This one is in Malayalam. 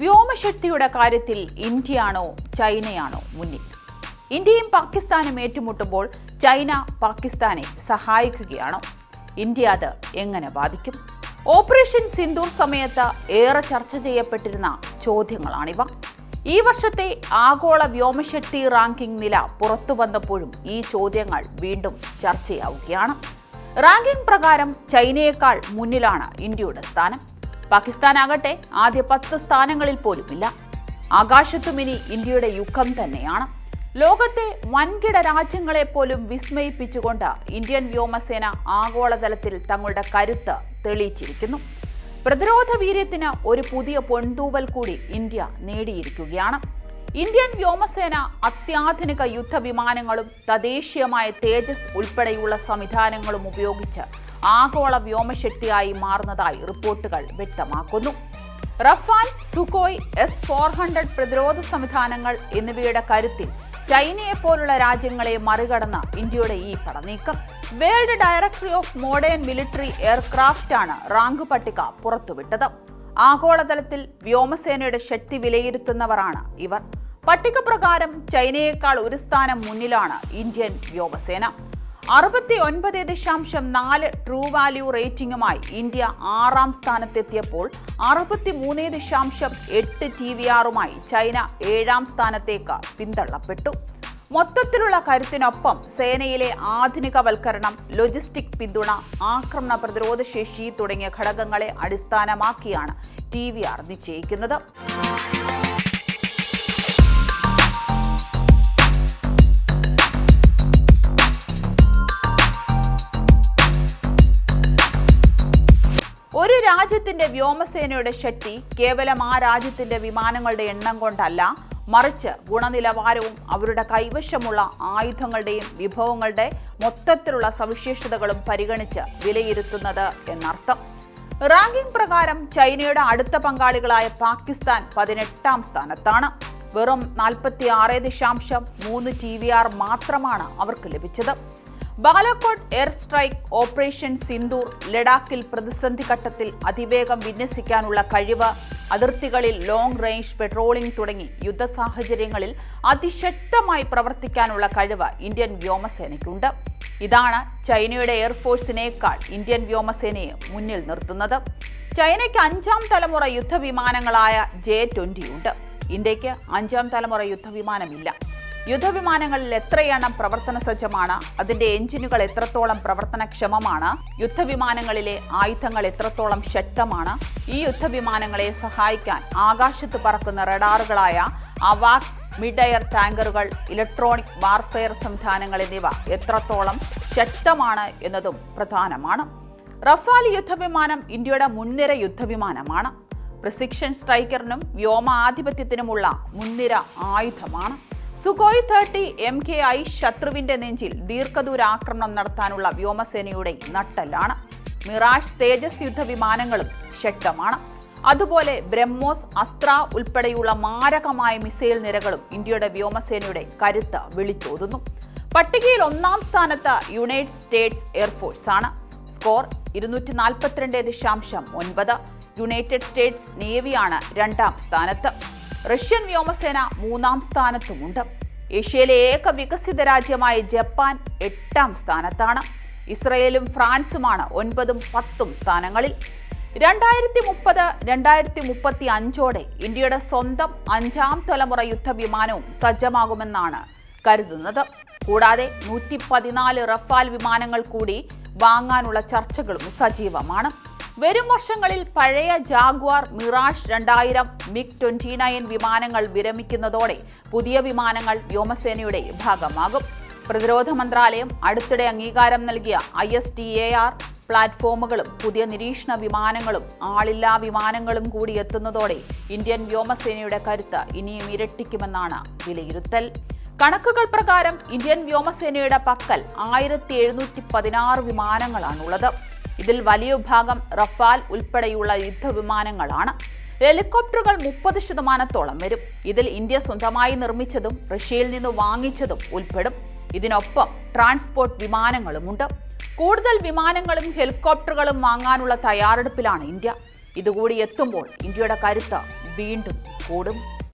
വ്യോമശക്തിയുടെ കാര്യത്തിൽ ഇന്ത്യയാണോ ചൈനയാണോ മുന്നിൽ? ഇന്ത്യയും പാകിസ്ഥാനും ഏറ്റുമുട്ടുമ്പോൾ ചൈന പാകിസ്ഥാനെ സഹായിക്കുകയാണോ? ഇന്ത്യ അത് എങ്ങനെ ബാധിക്കും? ഓപ്പറേഷൻ സിന്ദൂർ സമയത്ത് ഏറെ ചർച്ച ചെയ്യപ്പെട്ടിരുന്ന ചോദ്യങ്ങളാണിവ. ഈ വർഷത്തെ ആഗോള വ്യോമശക്തി റാങ്കിംഗ് നില പുറത്തു വന്നപ്പോഴും ഈ ചോദ്യങ്ങൾ വീണ്ടും ചർച്ചയാവുകയാണ്. റാങ്കിംഗ് പ്രകാരം ചൈനയേക്കാൾ മുന്നിലാണ് ഇന്ത്യയുടെ സ്ഥാനം. പാകിസ്ഥാനാകട്ടെ ആദ്യ 10 സ്ഥാനങ്ങളിൽ പോലുമില്ല. ആകാശത്തും ഇനി ഇന്ത്യയുടെ യുദ്ധം തന്നെയാണ്. ലോകത്തെ വൻകിട രാജ്യങ്ങളെ പോലും വിസ്മയിപ്പിച്ചുകൊണ്ട് ഇന്ത്യൻ വ്യോമസേന ആഗോളതലത്തിൽ തങ്ങളുടെ കരുത്ത് തെളിയിച്ചിരിക്കുന്നു. പ്രതിരോധ വീര്യത്തിന് ഒരു പുതിയ പൊൻതൂവൽ കൂടി ഇന്ത്യ നേടിയിരിക്കുകയാണ്. ഇന്ത്യൻ വ്യോമസേന അത്യാധുനിക യുദ്ധവിമാനങ്ങളും തദ്ദേശീയമായ തേജസ് ഉൾപ്പെടെയുള്ള സംവിധാനങ്ങളും ഉപയോഗിച്ച് ആഗോള വ്യോമശക്തിയായി മാറുന്നതായി റിപ്പോർട്ടുകൾ വ്യക്തമാക്കുന്നു. റഫാൽ, സുഖോയ്, S-400 പ്രതിരോധ സംവിധാനങ്ങൾ എന്നിവയുടെ കരുത്തിൽ ചൈനയെപ്പോലുള്ള രാജ്യങ്ങളെ മറികടന്ന ഇന്ത്യയുടെ ഈ പടനീക്കം. World directory of modern military aircraft ആണ് റാങ്ക് പട്ടിക പുറത്തുവിട്ടത്. ആഗോളതലത്തിൽ വ്യോമസേനയുടെ ശക്തി വിലയിരുത്തുന്നവരാണ് ഇവർ. പട്ടിക പ്രകാരം ചൈനയേക്കാൾ ഒരു സ്ഥാനം മുന്നിലാണ് ഇന്ത്യൻ വ്യോമസേന. 69.4 ട്രൂ വാല്യൂ റേറ്റിംഗുമായി ഇന്ത്യ 6ാം സ്ഥാനത്തെത്തിയപ്പോൾ 63.8 TVRുമായി ചൈന 7ാം സ്ഥാനത്തേക്ക് പിന്തള്ളപ്പെട്ടു. മൊത്തത്തിലുള്ള കരുത്തിനൊപ്പം സേനയിലെ ആധുനികവൽക്കരണം, ലോജിസ്റ്റിക് പിന്തുണ, ആക്രമണ പ്രതിരോധ ശേഷി തുടങ്ങിയ ഘടകങ്ങളെ അടിസ്ഥാനമാക്കിയാണ് TVR നിശ്ചയിക്കുന്നത്. ഒരു രാജ്യത്തിന്റെ വ്യോമസേനയുടെ ശക്തി കേവലം ആ രാജ്യത്തിന്റെ വിമാനങ്ങളുടെ എണ്ണം കൊണ്ടല്ല, മറിച്ച് ഗുണനിലവാരവും അവരുടെ കൈവശമുള്ള ആയുധങ്ങളുടെയും വിഭവങ്ങളുടെ മൊത്തത്തിലുള്ള സവിശേഷതകളും പരിഗണിച്ച് വിലയിരുത്തുന്നത് എന്നർത്ഥം. റാങ്കിംഗ് പ്രകാരം ചൈനയുടെ അടുത്ത പങ്കാളികളായ പാകിസ്ഥാൻ 18ാം സ്ഥാനത്താണ്. വെറും 46.3 TVR മാത്രമാണ് അവർക്ക് ലഭിച്ചത്. Balakot air strike, operation Sindoor, ലഡാക്കിൽ പ്രതിസന്ധി ഘട്ടത്തിൽ അതിവേഗം വിന്യസിക്കാനുള്ള കഴിവ്, അതിർത്തികളിൽ ലോങ് റേഞ്ച് പെട്രോളിംഗ് തുടങ്ങി യുദ്ധ സാഹചര്യങ്ങളിൽ അതിശക്തമായി പ്രവർത്തിക്കാനുള്ള കഴിവ് ഇന്ത്യൻ വ്യോമസേനയ്ക്കുണ്ട്. ഇതാണ് ചൈനയുടെ എയർഫോഴ്സിനേക്കാൾ ഇന്ത്യൻ വ്യോമസേനയെ മുന്നിൽ നിർത്തുന്നത്. ചൈനയ്ക്ക് 5ാം തലമുറ യുദ്ധവിമാനങ്ങളായ J-20 ഉണ്ട്. ഇന്ത്യക്ക് 5ാം തലമുറ യുദ്ധവിമാനമില്ല. യുദ്ധവിമാനങ്ങളിൽ എത്രയെണ്ണം പ്രവർത്തന സജ്ജമാണ്? അതിന്റെ എഞ്ചിനുകൾ എത്രത്തോളം പ്രവർത്തനക്ഷമമാണ്? യുദ്ധവിമാനങ്ങളിലെ ആയുധങ്ങൾ എത്രത്തോളം ശക്തമാണ്? ഈ യുദ്ധവിമാനങ്ങളെ സഹായിക്കാൻ ആകാശത്ത് പറക്കുന്ന റഡാറുകളായ അവാക്സ്, മിഡ് എയർ ടാങ്കറുകൾ, ഇലക്ട്രോണിക് വാർഫെയർ സംവിധാനങ്ങൾ എന്നിവ എത്രത്തോളം ശക്തമാണ് എന്നതും പ്രധാനമാണ്. റഫാൽ യുദ്ധവിമാനം ഇന്ത്യയുടെ മുൻനിര യുദ്ധവിമാനമാണ്. പ്രിസിഷൻ സ്ട്രൈക്കറിനും വ്യോമ ആധിപത്യത്തിനുമുള്ള മുൻനിര ആയുധമാണ്. സുഖോയ് 30 MKI ശത്രുവിന്റെ നെഞ്ചിൽ ദീർഘദൂര ആക്രമണം നടത്താനുള്ള വ്യോമസേനയുടെ നട്ടെല്ലാണ്. മിറാഷ്, തേജസ് യുദ്ധവിമാനങ്ങളും ശക്തമാണ്. അതുപോലെ ബ്രഹ്മോസ്, അസ്ത്ര ഉൾപ്പെടെയുള്ള മാരകമായ മിസൈൽ നിരകളും ഇന്ത്യയുടെ വ്യോമസേനയുടെ കരുത്ത് വിളിച്ചോതുന്നു. പട്ടികയിൽ 1ാം സ്ഥാനത്ത് യുണൈറ്റഡ് സ്റ്റേറ്റ്സ് എയർഫോഴ്സ് ആണ്. സ്കോർ 242.9. യുണൈറ്റഡ് സ്റ്റേറ്റ്സ് നേവിയാണ് 2ാം സ്ഥാനത്ത്. റഷ്യൻ വ്യോമസേന 3ാം സ്ഥാനത്തുമുണ്ട്. ഏഷ്യയിലെ ഏക വികസിത രാജ്യമായ ജപ്പാൻ 8ാം സ്ഥാനത്താണ്. ഇസ്രയേലും ഫ്രാൻസുമാണ് 9ഉം 10ഉം സ്ഥാനങ്ങളിൽ. 2030-2035ഓടെ ഇന്ത്യയുടെ സ്വന്തം 5ാം തലമുറ യുദ്ധവിമാനവും സജ്ജമാകുമെന്നാണ് കരുതുന്നത്. കൂടാതെ 114 റഫാൽ വിമാനങ്ങൾ കൂടി വാങ്ങാനുള്ള ചർച്ചകളും സജീവമാണ്. വരും വർഷങ്ങളിൽ പഴയ ജാഗ്വാർ, മിറാഷ് 2000, MiG-29 വിമാനങ്ങൾ വിരമിക്കുന്നതോടെ പുതിയ വിമാനങ്ങൾ വ്യോമസേനയുടെ ഭാഗമാകും. പ്രതിരോധ മന്ത്രാലയം അടുത്തിടെ അംഗീകാരം നൽകിയ ISTAR പ്ലാറ്റ്ഫോമുകളും പുതിയ നിരീക്ഷണ വിമാനങ്ങളും ആളില്ലാ വിമാനങ്ങളും കൂടി എത്തുന്നതോടെ ഇന്ത്യൻ വ്യോമസേനയുടെ കരുത്ത് ഇനിയും ഇരട്ടിക്കുമെന്നാണ് വിലയിരുത്തൽ. കണക്കുകൾ പ്രകാരം ഇന്ത്യൻ വ്യോമസേനയുടെ പക്കൽ 1716 വിമാനങ്ങളാണുള്ളത്. ഇതിൽ വലിയ ഭാഗം റഫാൽ ഉൾപ്പെടെയുള്ള യുദ്ധവിമാനങ്ങളാണ്. ഹെലികോപ്റ്ററുകൾ 30% വരും. ഇതിൽ ഇന്ത്യ സ്വന്തമായി നിർമ്മിച്ചതും റഷ്യയിൽ നിന്ന് വാങ്ങിച്ചതും ഉൾപ്പെടും. ഇതിനൊപ്പം ട്രാൻസ്പോർട്ട് വിമാനങ്ങളുമുണ്ട്. കൂടുതൽ വിമാനങ്ങളും ഹെലികോപ്റ്ററുകളും വാങ്ങാനുള്ള തയ്യാറെടുപ്പിലാണ് ഇന്ത്യ. ഇതുകൂടി എത്തുമ്പോൾ ഇന്ത്യയുടെ കരുത്ത് വീണ്ടും കൂടും.